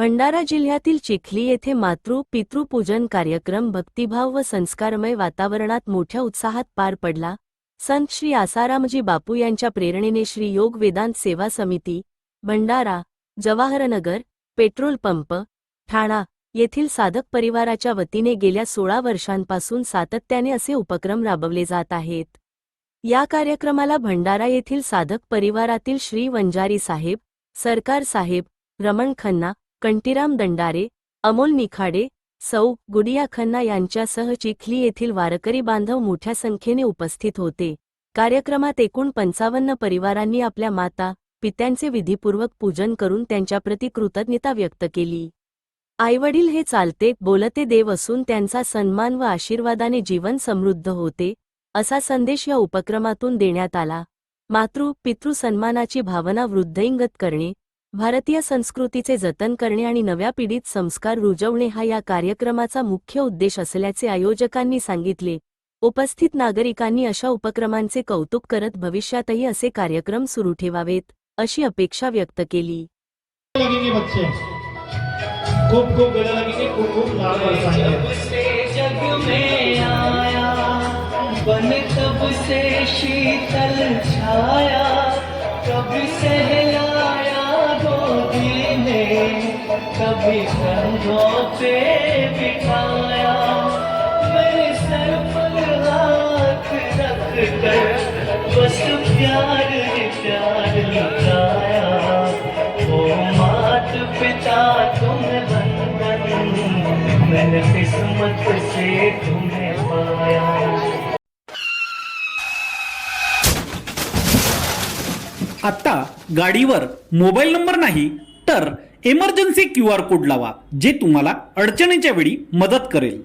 भंडारा जिल्ह्यातील चिखली येथे मातृ-पितृपूजन कार्यक्रम भक्तिभाव व संस्कारमय वातावरणात मोठ्या उत्साहात पार पडला। संत श्री आसारामजी बापू यांच्या प्रेरणेने श्री योग वेदांत सेवा समिती, भंडारा, जवाहरनगर, पेट्रोल पंप, ठाणा येथील साधक परिवाराच्या वतीने गेल्या 16 वर्षांपासून सातत्याने असे उपक्रम राबवले जात आहेत। या कार्यक्रमाला भंडारा येथील साधक परिवारातील श्री वंजारी साहेब, सरकार साहेब, रमण खन्ना, कंटीराम दंडारे, अमोल निखाडे, सौ गुडिया खन्ना यांच्यासह चिखली येथील वारकरी बांधव मोठ्या संख्येने उपस्थित होते। कार्यक्रमात एकूण 55 परिवारांनी आपल्या माता, पित्यांचे विधीपूर्वक पूजन करून त्यांच्याप्रती कृतज्ञता व्यक्त केली। आईवडील हे चालते बोलते देव असून त्यांचा सन्मान व आशीर्वादाने जीवन समृद्ध होते, असा संदेश या उपक्रमातून देण्यात आला। मातृ-पितृ सन्मानाची भावना वृद्धिंगत करणे, भारतीय संस्कृतीचे जतन करणे आणि नव्या पिढीत संस्कार रुजवणे हा या कार्यक्रमाचा मुख्य उद्देश असल्याचे आयोजकांनी सांगितले। उपस्थित नागरिकांनी अशा उपक्रमांचे कौतुक करत भविष्यातही असे कार्यक्रम सुरू ठेवावेत, अशी अपेक्षा व्यक्त केली। खूब खूब गले लगेंगे, खूब खूब लाल बरसाएंगे। जग में आया बन तब से शीतल छाया, कभी सहलाया गोदी में, कभी कंधों पे बिठाया। मेरे सर पर हाथ रख कर बस प्यार प्यार लुटाया। ओ मात पिता तुम्हें बंधन, मैंने किस्मत से तुम्हें पाया। आता गाडीवर मोबाईल नंबर नाही तर इमर्जन्सी QR कोड लावा, जे तुम्हाला अडचणीच्या वेळी मदत करेल।